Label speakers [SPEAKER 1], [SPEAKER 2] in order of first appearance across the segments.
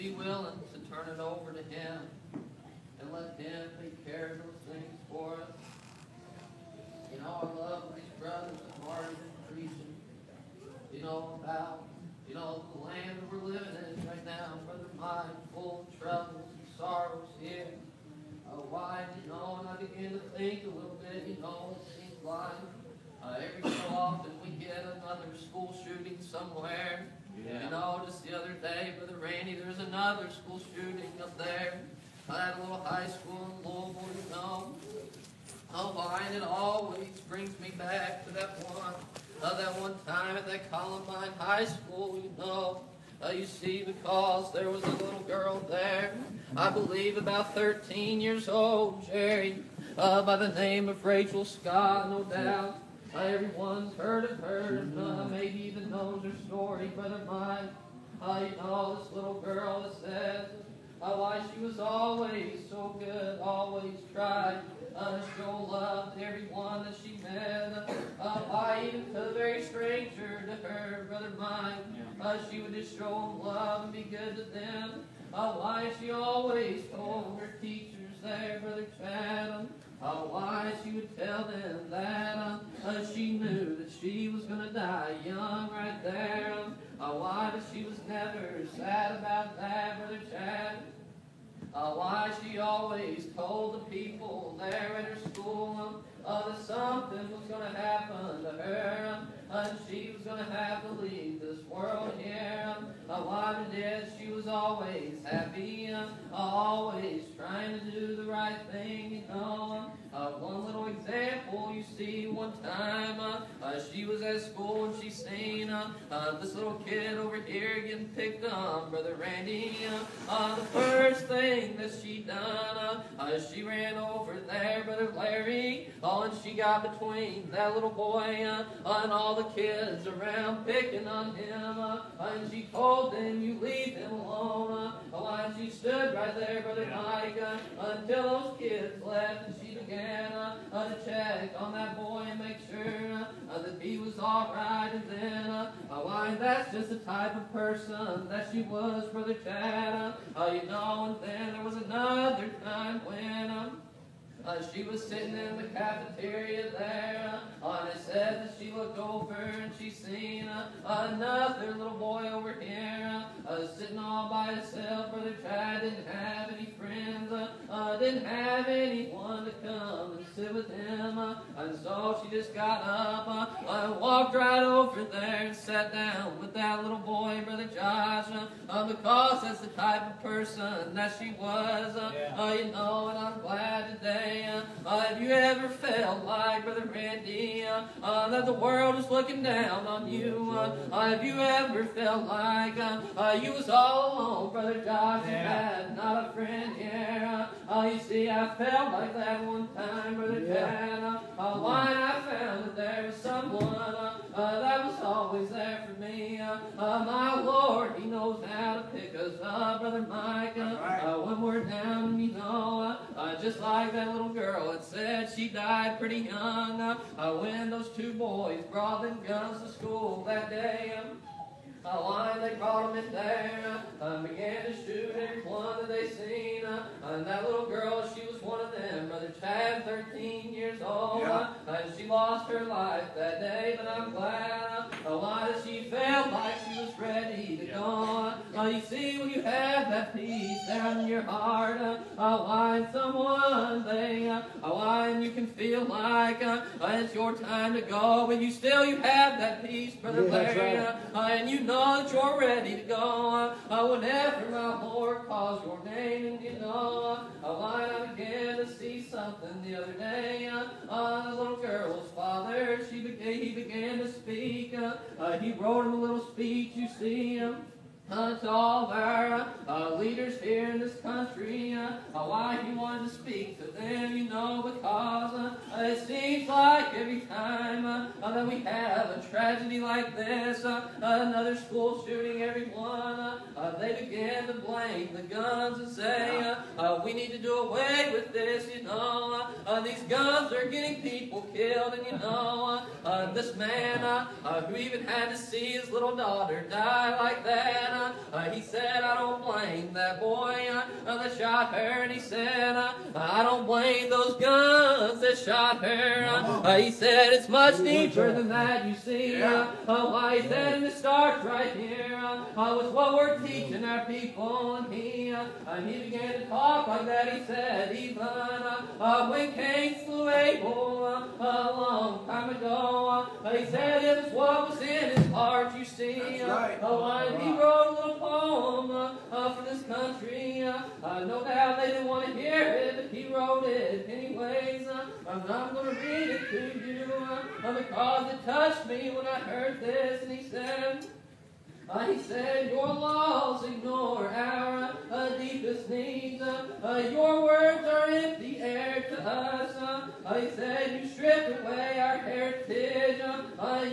[SPEAKER 1] be willing to turn it over to Him and let Him take care of those things for us. You know, I love what these brothers have already been preaching, you know, about, you know, the land that we're living in right now, Brother Mike, full of troubles and sorrows here. Why, you know, and I began to think a little bit, you know, it seems like every so often we get another school shooting somewhere. Yeah. You know, just the other day, Brother Randy, there's another school shooting up there at a little high school in Louisville, you know. Oh, why, and it always brings me back to that one time at that Columbine High School, you know. You see, because there was a little girl there, I believe about 13 years old, Jerry, by the name of Rachel Scott, no doubt. Everyone's heard of her, and maybe even knows her story, Brother Mike. You know, this little girl that says why she was always so good, always tried to show love to everyone that she met. Why, even to the very stranger to her, Brother Mike, she would just show them love and be good to them. Why she always told her teachers there, Brother Chatham, why she would tell them that she knew that she was going to die young right there. Why, but she was never sad about that, Brother Chatham. Why she always told the people there at her school that something was going to happen to her, and she was going to have to leave this world here. Why did she was always happy, always trying to do the right thing, you know. One little example, you see, one time she was at school and she seen this little kid over here getting picked on, Brother Randy. The first thing that she done, she ran over there, Brother Larry, and she got between that little boy and all the kids around picking on him, and she told them, you leave him alone. And she stood right there, Brother Mike, until those kids left, and she began to check on that boy and make sure that he was all right. And then, why, that's just the type of person that she was, Brother Chad. You know, and then there was another time when she was sitting in the cafeteria there, and it said that she looked over and she seen another little boy over here sitting all by himself. Brother Chad didn't have any friends, didn't have anyone to come and sit with him, and so she just got up and walked right over there and sat down with that little boy, Brother Josh, because that's the type of person that she was, you know, and I'm glad today. Have you ever felt like, Brother Randy, that the world is looking down on you? Have you ever felt like you was all alone, Brother Josh? You had not a friend here. You see, I felt like that one time, Brother Chad. Why, I found that there was someone that was always there for me. My Lord, He knows how to pick us up, Brother Mike, when we're down, you know, just like that little girl. It said she died pretty young when those two boys brought them guns to school that day. Why, they brought them in there and began to shoot everyone that they seen. And that little girl, she was one of them. Brother Chad, 13 years old. And she lost her life that day, but I'm glad. Why, that she felt like she was ready to go. You see, when you have that peace down in your heart, why, someone they, why, and you can feel like it's your time to go, but you have that peace, Brother Larry, and you know that you're ready to go whenever my Lord calls your name. And you know, I began to see something the other day. The little girl's father, he began to speak. He wrote him a little speech, you see. To all of our leaders here in this country, why he wanted to speak to them, you know, because it seems like every time that we have a tragedy like this, another school shooting, everyone, they begin to blame the guns and say, we need to do away with this, you know, These guns are getting people killed, and you know, this man who even had to see his little daughter die like that, he said, I don't blame that boy that shot her, and he said, I don't blame those guns that shot her. He said, it's much deeper than that, you see. Why he said, and it starts right here with what we're teaching our people, and he began to talk like that. He said, even when Cain slew Abel a long time ago, he said it was what was in his heart, you see. Right. He wrote a little poem for this country. No doubt they didn't want to hear it, but he wrote it anyways. I'm going to read it to you because it touched me when I heard this. And he said, your laws ignore our deepest needs. Your words are empty air to us. He said, you stripped away our heritage.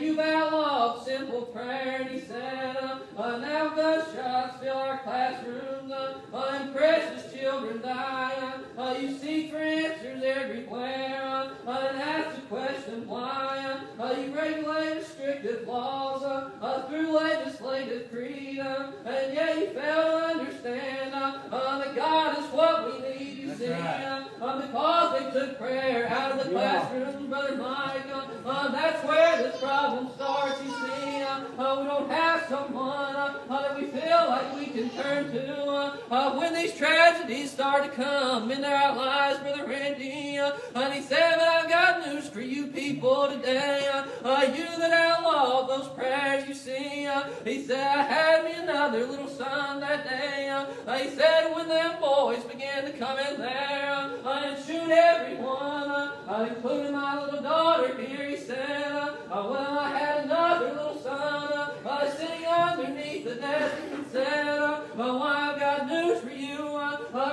[SPEAKER 1] You've outlawed simple prayer. And he said, now gunshots fill our classrooms. And precious children die. You seek for answers everywhere. And ask the question why. You regulate restrictive laws through legislative freedom, and yet you fail to understand that God is what we need, you see. Because they took prayer out of the classroom, Brother Mike, that's where this problem starts, you see. We don't have someone that we feel like we can turn to when these tragedies start to come into our lives, Brother Randy. And he said, but I've got news for you people today. You that outlawed those prayers, you see. He said, I had me another little son that day. He said, when them boys began to come in there and shoot everyone, including my little daughter here, he said, well, I had another little son sitting underneath the desk and said, well, I've got news for you.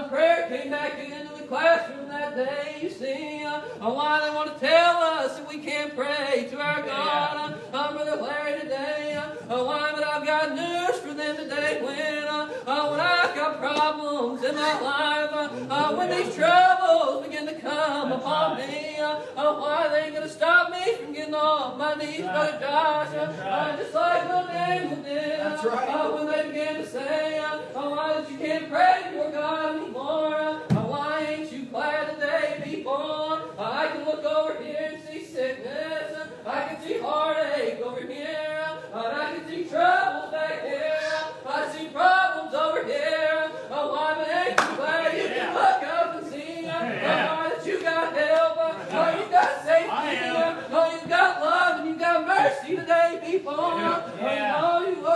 [SPEAKER 1] Prayer came back into the classroom that day, you see. Why they want to tell us that we can't pray to our God, Brother Larry, today. Why, but I've got news for them today when I've got problems in my life, when these troubles begin to come upon me, why they ain't going to stop me from getting off my knees, Brother Josh, just like little Daniel did. That's right. When they began to say, why that you can't pray before God anymore, why ain't you glad today, people? I can look over here and see sickness, I can see heartache over here, and I can see troubles back here, I see problems over here. Why, but ain't you glad you can look up and see that you got help, you got safety, you got love, and you got mercy today, people.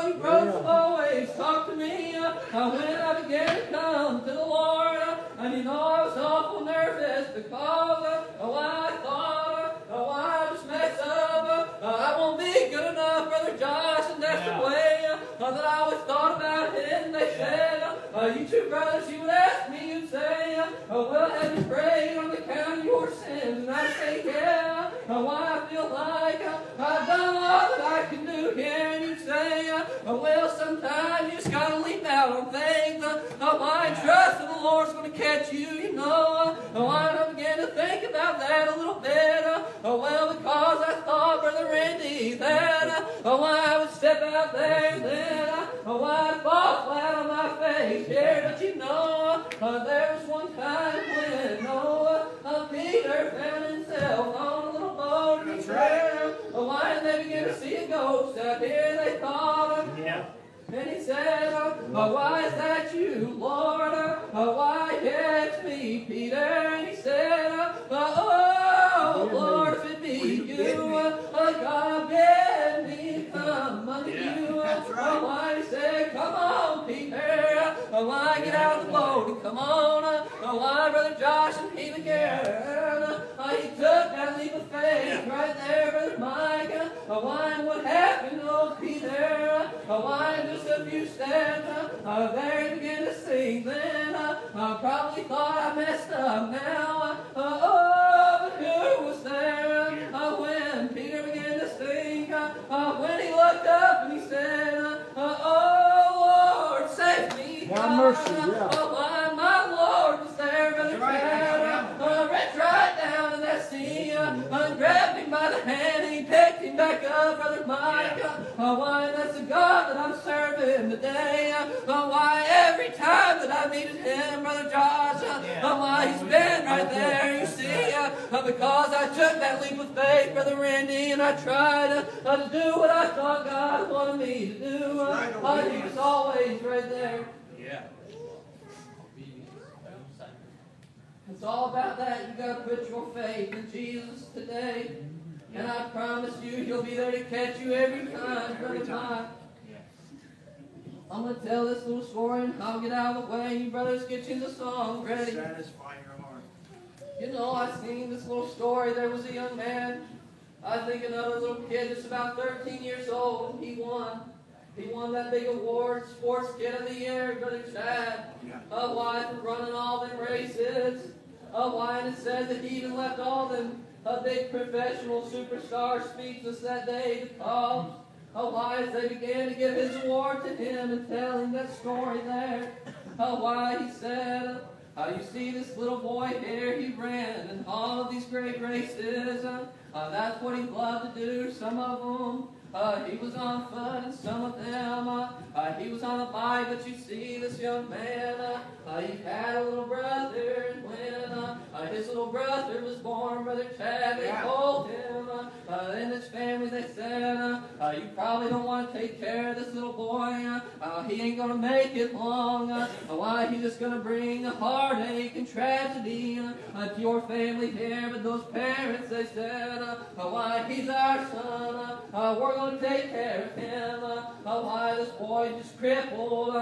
[SPEAKER 1] You broke always talk to me when I began to come to the Lord, and you know I was awful nervous because I thought, I just mess up, I won't be good enough, Brother Josh, and that's the way that I always thought about it. And they said, you two brothers, you would ask me, you'd say, well, have you prayed on the count of your sins? And I'd say, yeah. Why I feel like I've done all that I can do here. And you'd say, well, sometimes you just got to leap out on things. Why I trust that the Lord's going to catch you, you know. Why I began to think about that a little bit. Well, because I thought, Brother Randy, that why I would step out there and then why I'd fall flat on my face here. But you know, there was one time when Peter found himself on a little boat. That's right. Why did they begin to see a ghost out here? They thought. And he said, why is that you, Lord? Why catch me, Peter? And he said, oh, Lord, if it be you, God bid me come unto you. Why he said, come on, Peter. Why get out of the boat and come on. Why, Brother Josh, and he began. He took that leap of faith right there, Brother Mike. Why, what happened to old Peter? Why, just a few steps there he began to sing. Then I probably thought I messed up now. But who was there when Peter began to sing? When he looked up and he said, oh Lord, save me.
[SPEAKER 2] God mercy, yeah.
[SPEAKER 1] Why, my Lord was there, Brother Chad. Reach right down. Brother Mike. Why, that's the God that I'm serving today. Why, every time that I needed him, Brother Josh, why, he's been right there, you see. Because I took that leap of faith, Brother Randy, and I tried to do what I thought God wanted me to do. He was always right there.
[SPEAKER 2] Yeah.
[SPEAKER 1] It's all about that. You got to put your faith in Jesus today. And I promise you, he'll be there to catch you every time, Brother Mike. I'm going to tell this little story and I'll get out of the way. You brothers get you the song ready.
[SPEAKER 2] Satisfy your heart.
[SPEAKER 1] You know, I've seen this little story. There was a young man, I think another little kid, just about 13 years old, and he won. He won that big award, Sports Kid of the Year, Brother Chad. Why, for running all them races. Why, and it says that he even left all them big professional superstars speechless that day to call. Why, as they began to give his award to him and tell him that story there. Why, he said, you see this little boy here, he ran in all of these great races. That's what he loved to do. Some of them, he was on foot, and some of them, he was on a bike. But you see, this young man, he had a little brother, and when his little brother was born, Brother Chad, they told him, in his family, they said, you probably don't want to take care of this little boy. He ain't going to make it long. Why, he's just going to bring a heartache and tragedy to your family here. But those parents, they said, why, he's our son. We're going to take care of him. Why, this boy just crippled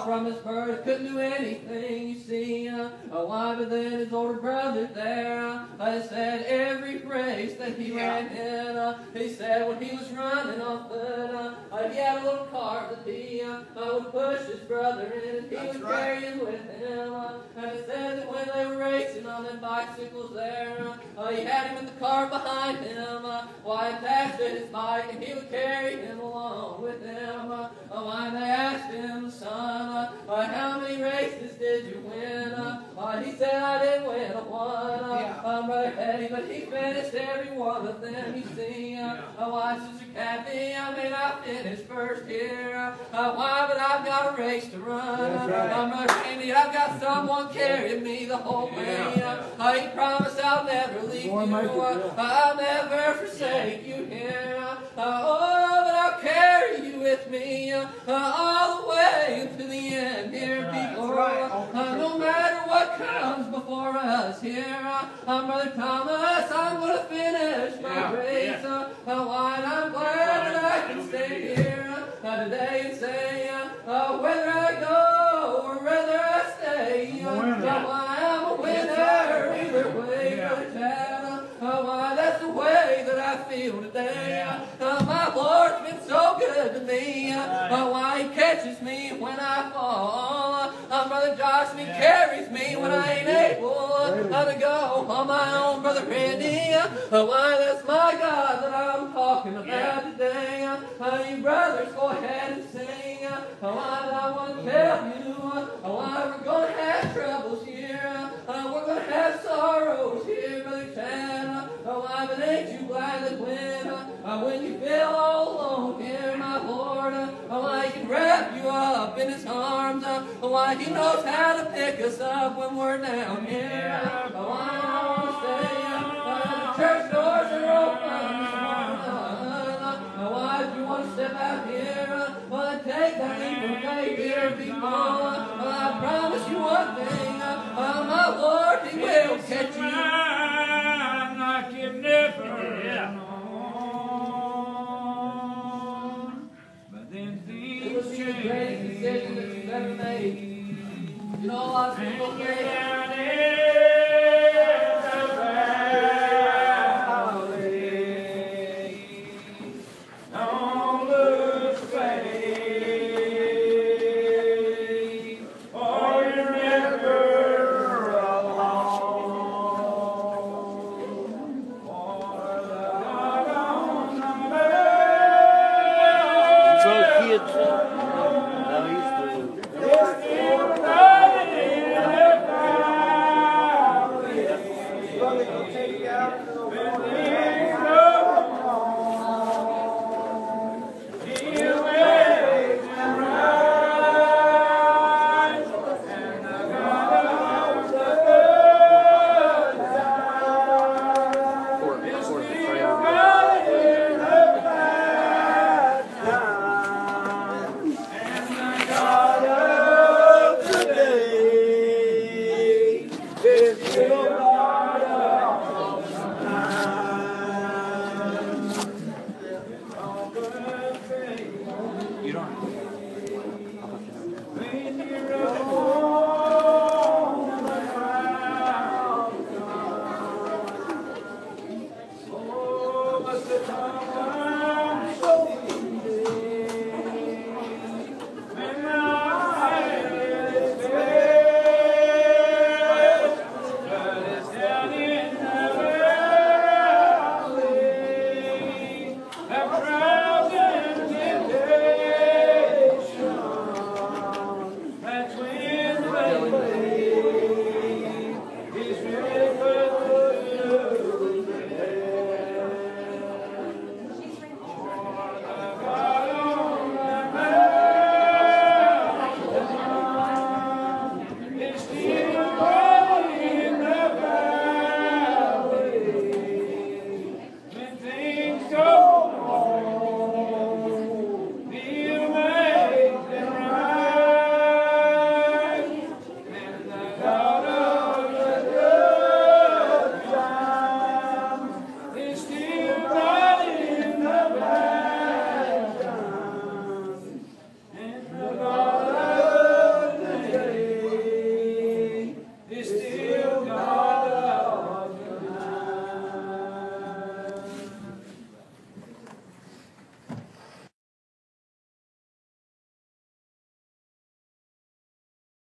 [SPEAKER 1] from his birth, couldn't do anything, you see. Why, but then his older brother there, said every race that he ran in, he said when he was running on foot, he had a little cart that he would push his brother in, and he would carry him with him. And it said that when they were racing on them bicycles there, he had him in the car behind him, attached to his bike, and he would carry him along with him. Why, they asked him, son, how many races did you win? He said, I didn't win one, Brother Eddie, but he finished every one of them, you see. Why, Sister Kathy, I may not finish first here. Why, but I've got a race to run. Brother Randy, I've got someone carrying me the whole way. He promised I'll never leave you. I'll never forsake you here. But I'll carry you with me all the way to the end here, people. No matter what comes before us here, Brother Thomas, I'm going to finish my race. Why, I'm glad that I can stay here today and say whether I go or whether I stay. Why, I'm a winner either way, Brother Chad. Why, that's the way that I feel today. My Lord's been so good to me. Why, he catches me when I fall. Brother Josh, and he carries me when I ain't able to go on my own, Brother Randy. Why, that's my God that I'm talking about today. You brothers, go ahead and sing. Why, but I want to tell you why we're going to have troubles here. We're going to have sorrows here, Brother Chad. Why, but ain't you glad that when you feel all alone here, my Lord, why, he can wrap you up in his arms. Why, he knows how to pick us up when we're down here. Why, I want to say, the church doors are open. Why, if you want to step out here, take that leap of faith here, people. I promise you one thing, my Lord, he will catch you.
[SPEAKER 2] Like you've never known. But then things
[SPEAKER 1] It was the greatest decision that you've ever made. You know, a lot of people say,